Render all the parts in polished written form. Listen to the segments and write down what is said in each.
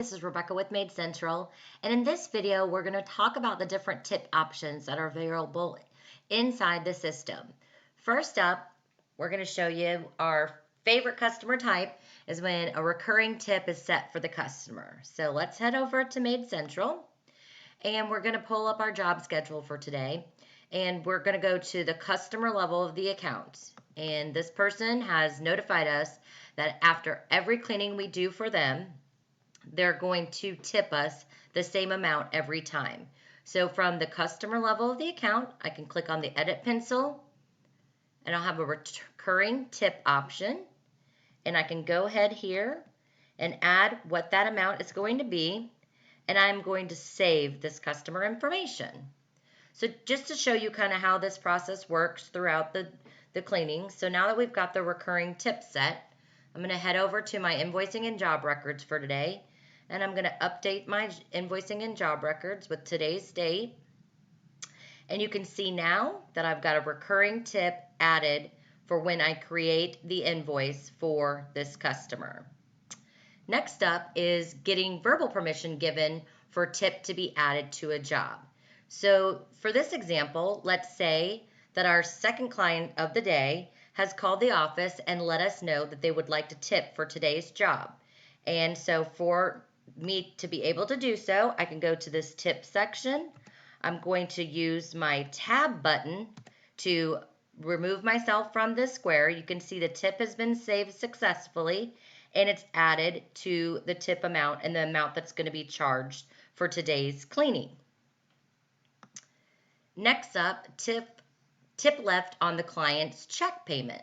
This is Rebecca with Maid Central, and in this video, we're going to talk about the different tip options that are available inside the system. First up, we're going to show you our favorite customer type is when a recurring tip is set for the customer. So let's head over to Maid Central, and we're going to pull up our job schedule for today, and we're going to go to the customer level of the account. And this person has notified us that after every cleaning we do for them, they're going to tip us the same amount every time. So from the customer level of the account, I can click on the edit pencil and I'll have a recurring tip option, and I can go ahead here and add what that amount is going to be, and I'm going to save this customer information. So just to show you kind of how this process works throughout the cleaning. So now that we've got the recurring tip set, I'm going to head over to my invoicing and job records for today, and I'm going to update my invoicing and job records with today's date. And you can see now that I've got a recurring tip added for when I create the invoice for this customer. Next up is getting verbal permission given for tip to be added to a job. So for this example, let's say that our second client of the day has called the office and let us know that they would like to tip for today's job. And so for me to be able to do so, I can go to this tip section. I'm going to use my tab button to remove myself from this square. You can see the tip has been saved successfully, and it's added to the tip amount and the amount that's going to be charged for today's cleaning. Next up, tip left on the client's check payment.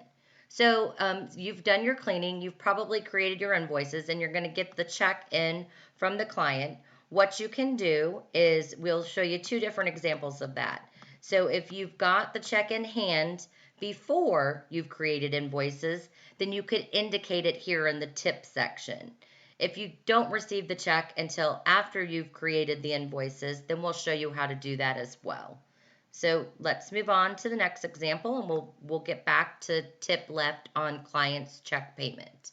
So you've done your cleaning, you've probably created your invoices, and you're going to get the check in from the client. What you can do is we'll show you two different examples of that. So if you've got the check in hand before you've created invoices, then you could indicate it here in the tip section. If you don't receive the check until after you've created the invoices, then we'll show you how to do that as well. So let's move on to the next example, and we'll get back to tip left on client's check payment.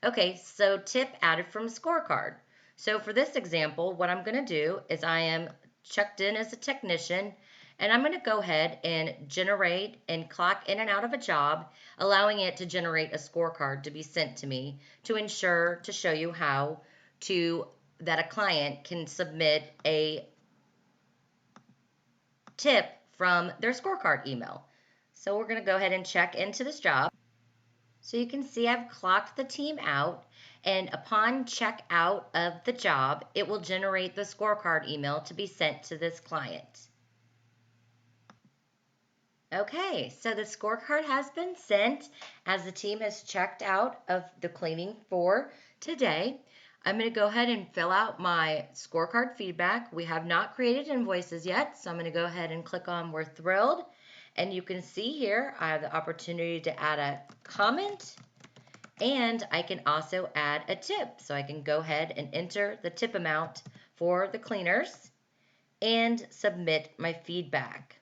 Okay, so tip added from Scorecard. So for this example, what I'm going to do is I am checked in as a technician, and I'm going to go ahead and generate and clock in and out of a job, allowing it to generate a scorecard to be sent to me to show you how that a client can submit a tip from their scorecard email. So we're going to go ahead and check into this job. So you can see I've clocked the team out, and upon check out of the job, it will generate the scorecard email to be sent to this client. Okay, so the scorecard has been sent as the team has checked out of the cleaning for today. I'm going to go ahead and fill out my scorecard feedback. We have not created invoices yet, so I'm going to go ahead and click on We're Thrilled. And you can see here I have the opportunity to add a comment, and I can also add a tip. So I can go ahead and enter the tip amount for the cleaners and submit my feedback.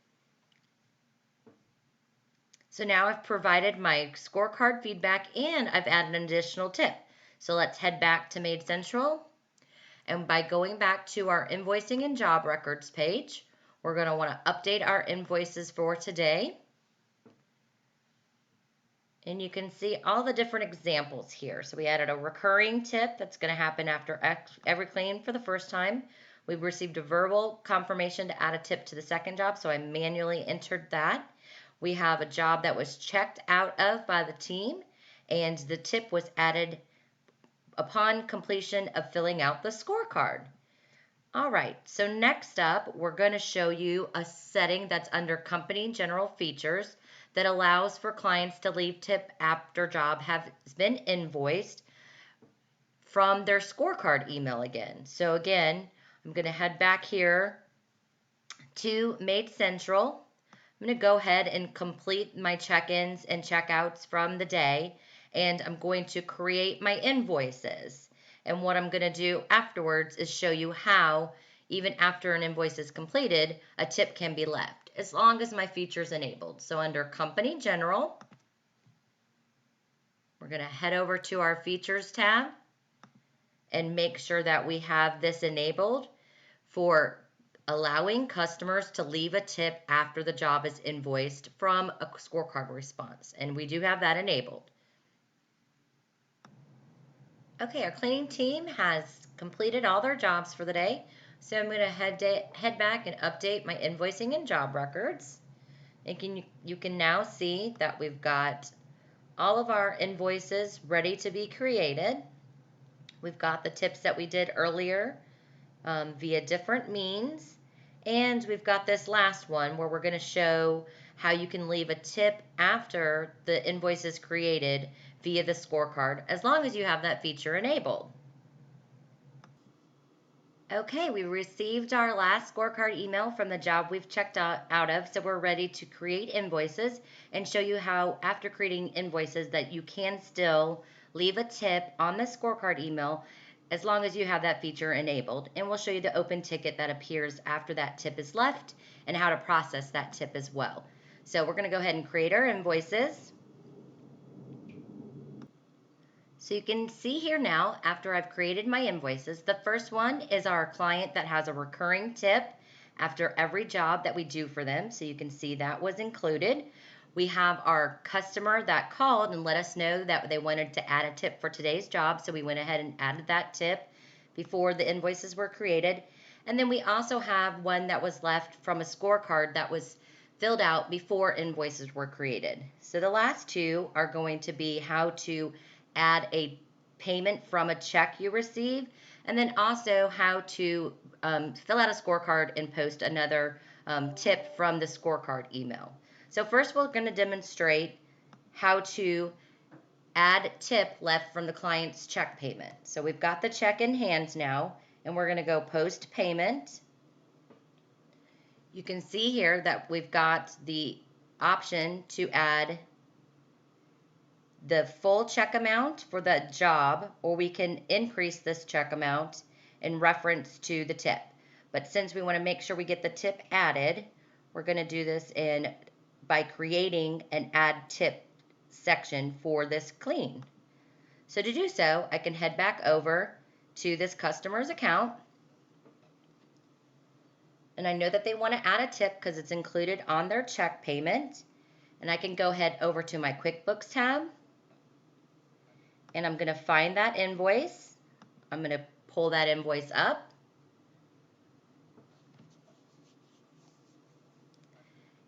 So now I've provided my scorecard feedback and I've added an additional tip. So let's head back to Maid Central. And by going back to our Invoicing and Job Records page, we're going to want to update our invoices for today. And you can see all the different examples here. So we added a recurring tip that's going to happen after every clean for the first time. We received a verbal confirmation to add a tip to the second job, so I manually entered that. We have a job that was checked out of by the team, and the tip was added upon completion of filling out the scorecard. All right, so next up, we're going to show you a setting that's under Company General Features that allows for clients to leave tip after job has been invoiced from their scorecard email again. So again, I'm going to head back here to Maid Central. I'm going to go ahead and complete my check-ins and check-outs from the day, and I'm going to create my invoices. And what I'm going to do afterwards is show you how, even after an invoice is completed, a tip can be left, as long as my feature is enabled. So under Company General, we're going to head over to our Features tab, and make sure that we have this enabled for allowing customers to leave a tip after the job is invoiced from a scorecard response. And we do have that enabled. Okay, our cleaning team has completed all their jobs for the day. So I'm going to head back and update my invoicing and job records. And you can now see that we've got all of our invoices ready to be created. We've got the tips that we did earlier via different means. And we've got this last one where we're going to show how you can leave a tip after the invoice is created via the scorecard, as long as you have that feature enabled. Okay, we received our last scorecard email from the job we've checked out of, so we're ready to create invoices and show you how, after creating invoices, that you can still leave a tip on the scorecard email as long as you have that feature enabled. And we'll show you the open ticket that appears after that tip is left and how to process that tip as well. So we're going to go ahead and create our invoices. So you can see here now, after I've created my invoices, the first one is our client that has a recurring tip after every job that we do for them. So you can see that was included. We have our customer that called and let us know that they wanted to add a tip for today's job. So we went ahead and added that tip before the invoices were created. And then we also have one that was left from a scorecard that was filled out before invoices were created. So the last two are going to be how to add a payment from a check you receive, and then also how to fill out a scorecard and post another tip from the scorecard email. So first we're going to demonstrate how to add tip left from the client's check payment. So we've got the check in hand now, and we're going to go post payment. You can see here that we've got the option to add the full check amount for the job, or we can increase this check amount in reference to the tip. But since we want to make sure we get the tip added, we're going to do this by creating an add tip section for this clean. So to do so, I can head back over to this customer's account, and I know that they want to add a tip because it's included on their check payment. And I can go ahead over to my Quickbooks tab, and I'm going to find that invoice. I'm going to pull that invoice up.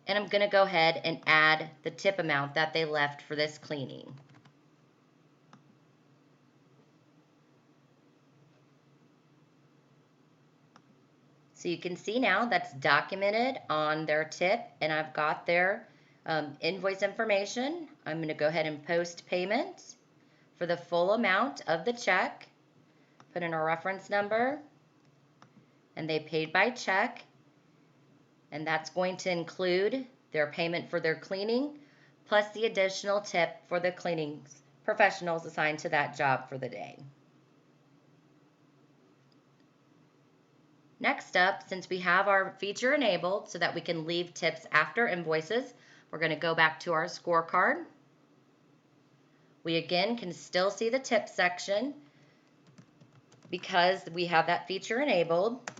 And I'm going to go ahead and add the tip amount that they left for this cleaning. So you can see now that's documented on their tip, and I've got their invoice information. I'm going to go ahead and post payment for the full amount of the check, put in a reference number, and they paid by check, and that's going to include their payment for their cleaning plus the additional tip for the cleaning professionals assigned to that job for the day. Next up, since we have our feature enabled so that we can leave tips after invoices, we're going to go back to our scorecard. We again can still see the tip section because we have that feature enabled,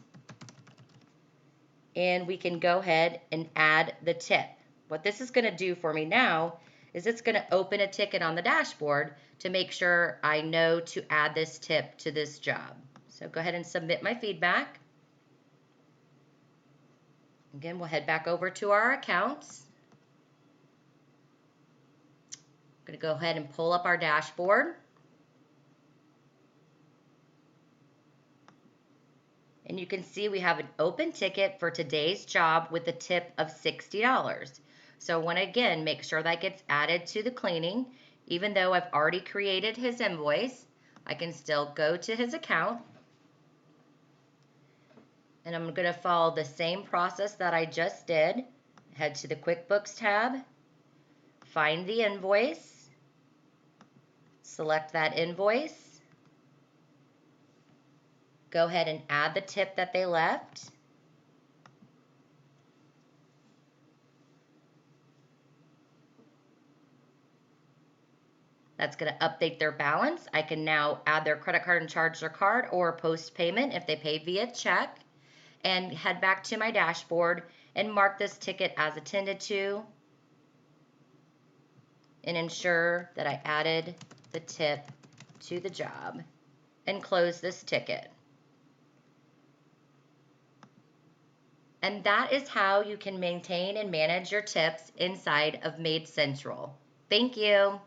and we can go ahead and add the tip. What this is going to do for me now is it's going to open a ticket on the dashboard to make sure I know to add this tip to this job. So go ahead and submit my feedback. Again, we'll head back over to our accounts. I'm going to go ahead and pull up our dashboard. And you can see we have an open ticket for today's job with a tip of $60. So I want to again make sure that gets added to the cleaning. Even though I've already created his invoice, I can still go to his account. And I'm going to follow the same process that I just did. Head to the Quickbooks tab, find the invoice, select that invoice, go ahead and add the tip that they left. That's going to update their balance. I can now add their credit card and charge their card, or post payment if they paid via check, and head back to my dashboard and mark this ticket as attended to and ensure that I added the tip to the job and close this ticket. And that is how you can maintain and manage your tips inside of Maid Central. Thank you.